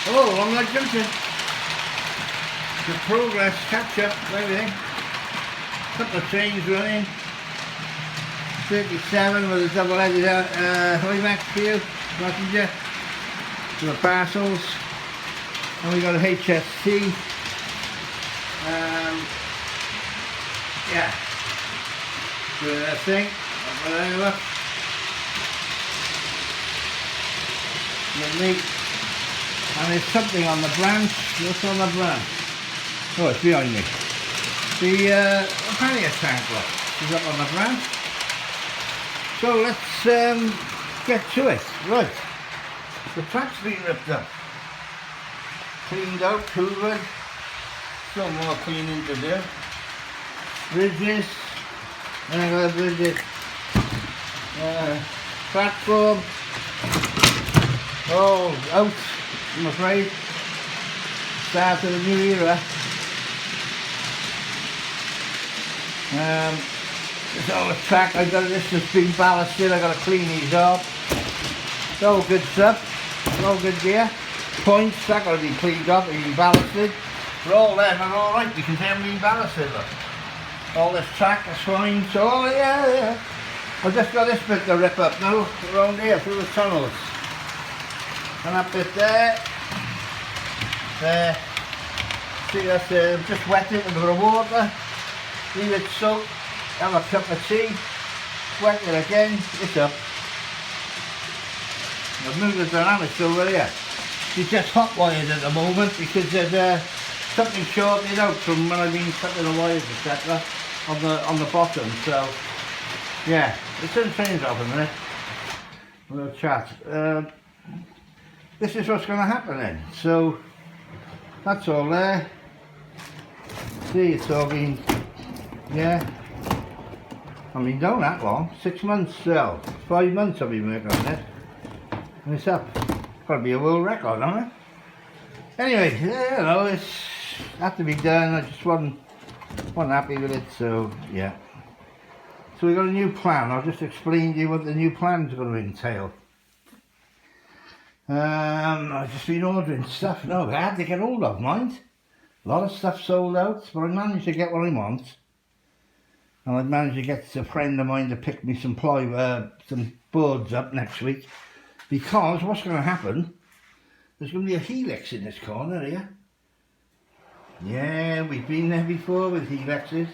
Oh, along that junction. The progress, catch up, everything. Couple of trains running. 37 with a double-headed Hoymax view, passenger. For the parcels. And we got a HST. Yeah. Do that thing. Whatever. The meat. And there's something on the branch. What's on the branch? Oh, it's behind me. The pannier tank lock is up on the branch. So let's get to it. Right. The track's been ripped up. Cleaned out, hoovered. Still more cleaning to do. Bridges. And I got a bridges. Platform. Oh, out, I'm afraid. Start of the new era. It's all the track. I've got this that's been ballasted. I've got to clean these off. It's all good stuff. It's all good gear. Points, that got to be cleaned up. They've been ballasted. But all them are all right because they haven't been ballasted. Look. All this track is fine. So yeah. I've just got this bit to rip up now around here through the tunnels. And that bit there. There. See, that's just wet it with a bit of water. Leave it soak, have a cup of tea, wet it again, it's up. I've moved the dynamics over here. She's just hot wired at the moment because there's something shorted out from when I've been cutting the wires etc. on the bottom. So yeah, it's in change off a minute. We'll chat. This is what's going to happen then. So that's all there. See, it's all been. Yeah, I mean, not that long, 6 months, 5 months I've been working on this, and it's up. Got to be a world record, hasn't it? Anyway, yeah, you know, it's had to be done. I just wasn't happy with it, so yeah. So we got a new plan. I'll just explain to you what the new plan's going to entail. I've just been ordering stuff. No, I had to get hold of, mind. A lot of stuff sold out, but I managed to get what I want. And I've managed to get a friend of mine to pick me some some boards up next week. Because what's going to happen, there's going to be a helix in this corner here. Yeah, we've been there before with helixes.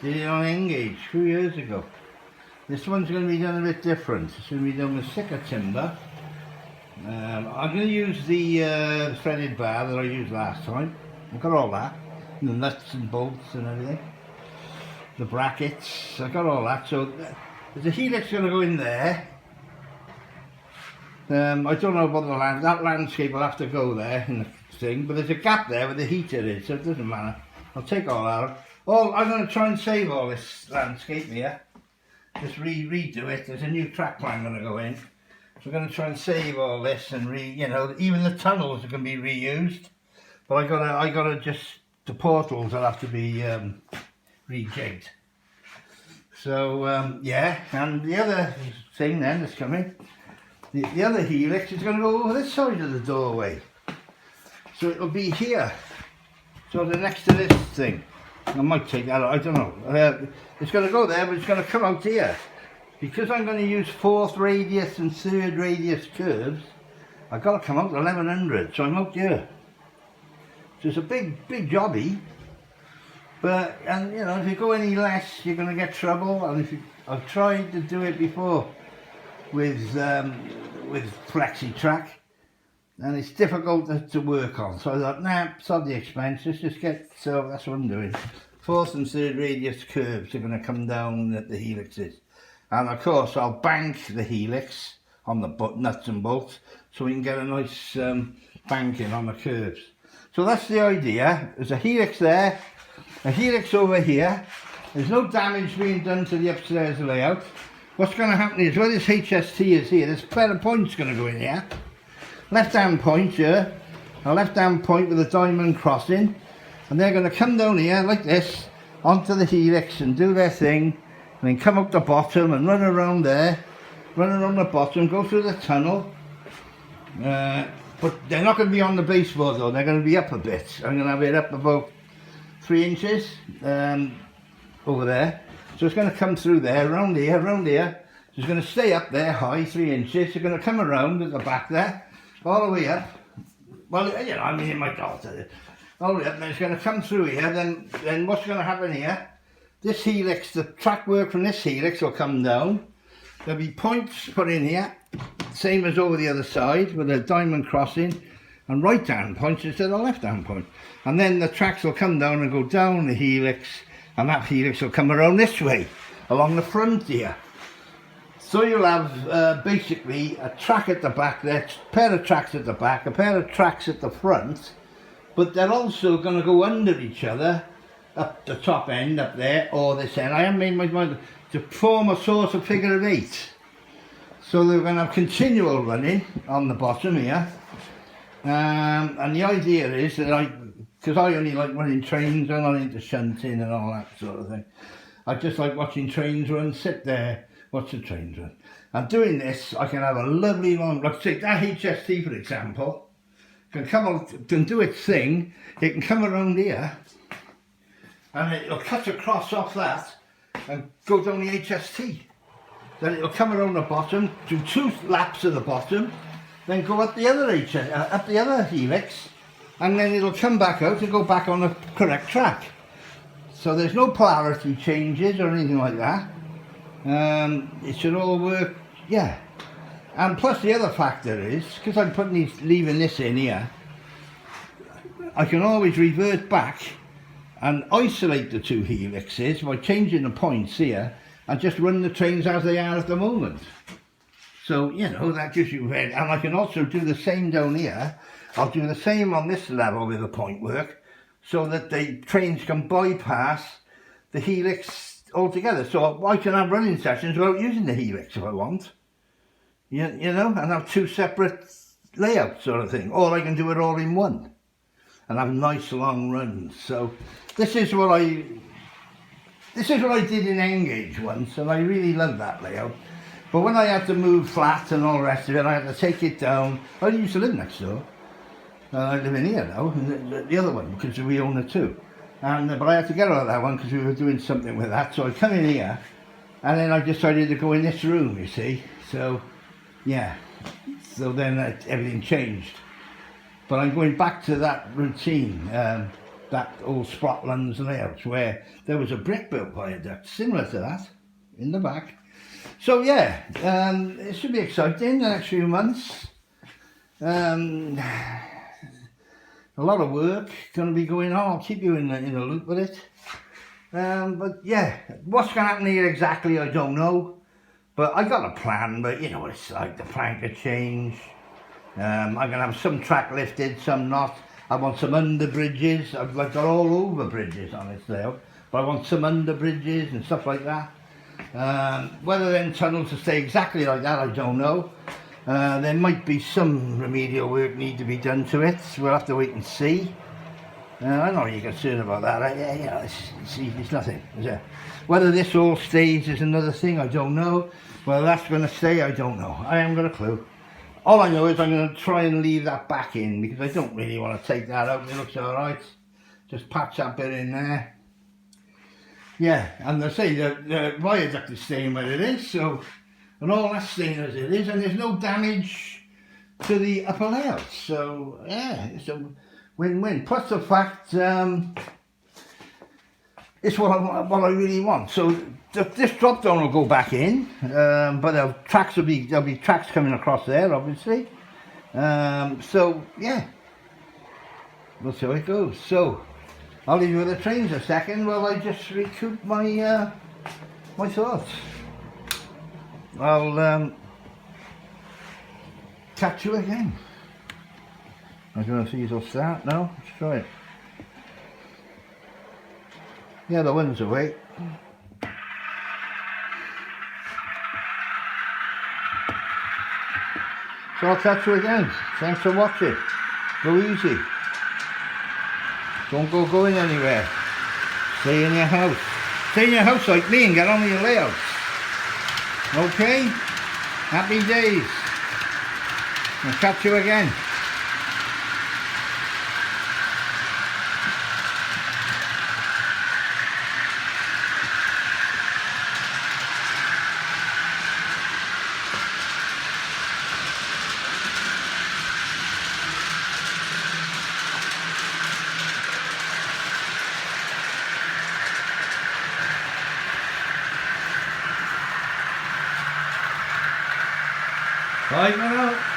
Did it on Engage 2 years ago. This one's going to be done a bit different. It's going to be done with thicker timber. I'm going to use the threaded bar that I used last time. I've got all that. And the nuts and bolts and everything. The brackets, I got all that. So there's a helix going to go in there. I don't know about that landscape will have to go there in the thing, but there's a gap there where the heater is, so it doesn't matter. I'll take all that out. I'm going to try and save all this landscape here. Just redo it. There's a new track plan going to go in. So we're going to try and save all this and even the tunnels can be reused. But I gotta just, the portals will have to be rejigged. So yeah, and the other thing then that's coming, the other helix is going to go over this side of the doorway. So it'll be here. So the next to this thing. I might take that out, I don't know. It's going to go there, but it's going to come out here. Because I'm going to use 4th radius and 3rd radius curves, I've got to come out to 1100, so I'm out here. So it's a big jobby. But, and if you go any less, you're going to get trouble. And I've tried to do it before with flexi track, and it's difficult to work on. So I thought, nah, sod the expense. Let's just get. So that's what I'm doing. 4th and 3rd radius curves are going to come down at the helixes, and of course I'll bank the helix on the nuts and bolts so we can get a nice banking on the curves. So that's the idea. There's a helix there. A helix over here. There's no damage being done to the upstairs layout. What's going to happen is where this HST is here, there's a pair of points going to go in here. Left hand point here, a left hand point with a diamond crossing, and they're going to come down here like this onto the helix and do their thing, and then come up the bottom and run around there, run around the bottom, go through the tunnel, but they're not going to be on the baseboard though, they're going to be up a bit. I'm going to have it up about 3 inches over there. So it's going to come through there, around here. So it's going to stay up there high, 3 inches. It's going to come around at the back there, all the way up. Well, you know, I mean, my daughter, all the way up, and then it's going to come through here. Then what's going to happen here? This helix, the track work from this helix will come down. There'll be points put in here, same as over the other side, with a diamond crossing, and right-hand points instead of left-hand point. And then the tracks will come down and go down the helix, and that helix will come around this way, along the front here. So you'll have basically a track at the back there, a pair of tracks at the back, a pair of tracks at the front, but they're also going to go under each other, up the top end up there, or this end. I haven't made my mind to form a sort of figure of 8. So they're going to have continual running on the bottom here. And the idea is that because I only like running trains, I'm not into shunting and all that sort of thing. I just like watching trains run, sit there, watch the trains run. And doing this, I can have a lovely long, like say that HST for example, can do its thing. It can come around here, and it'll cut across off that and go down the HST. Then it'll come around the bottom, do 2 laps of the bottom, then go up the other helix, and then it'll come back out and go back on the correct track. So there's no polarity changes or anything like that. It should all work, yeah. And plus the other factor is, because I'm leaving this in here, I can always revert back and isolate the 2 helixes by changing the points here and just run the trains as they are at the moment. So, you know, that gives you and I can also do the same down here. I'll do the same on this level with the point work, so that the trains can bypass the helix altogether. So I can have running sessions without using the helix if I want. You know, and have 2 separate layouts sort of thing. Or I can do it all in one and have nice long runs. So this is what I did in Engage once, and I really loved that layout. But when I had to move flat and all the rest of it, I had to take it down. I used to live next door. I live in here now, the other one, because we own it too. But I had to get out of that one because we were doing something with that. So I come in here, and then I decided to go in this room, you see. So, yeah. So then everything changed. But I'm going back to that routine, that old Sprotlands layouts, where there was a brick-built viaduct similar to that in the back. So yeah, it should be exciting the next few months. A lot of work going to be going on. I'll keep you in the loop with it. But yeah, what's going to happen here exactly, I don't know. But I got a plan, but you know what it's like, the plan could change. I'm going to have some track lifted, some not. I want some under bridges. I've got all over bridges on this layout, but I want some under bridges and stuff like that. Whether then tunnels will stay exactly like that, I don't know. There might be some remedial work need to be done to it. We'll have to wait and see. I'm not really concerned about that. It's nothing, is it? Whether this all stays is another thing, I don't know. Whether that's going to stay, I don't know. I haven't got a clue. All I know is I'm going to try and leave that back in, because I don't really want to take that out. It looks alright. Just patch that bit in there. Yeah, and they say the viaduct is staying where it is, so, and all that's staying as it is, and there's no damage to the upper layout. So yeah, it's a win-win. Plus the fact it's what I really want. So this drop down will go back in, but there'll be tracks coming across there, obviously. So yeah, we'll see how it goes. So I'll leave you with the trains a second while I just recoup my my thoughts. I'll catch you again. I don't know if these will start now. Let's try it. Yeah, the wind's away. So I'll catch you again. Thanks for watching. Go easy. Don't go going anywhere. Stay in your house. Stay in your house like me and get on with your layouts. Okay? Happy days. I'll catch you again. Bye for now.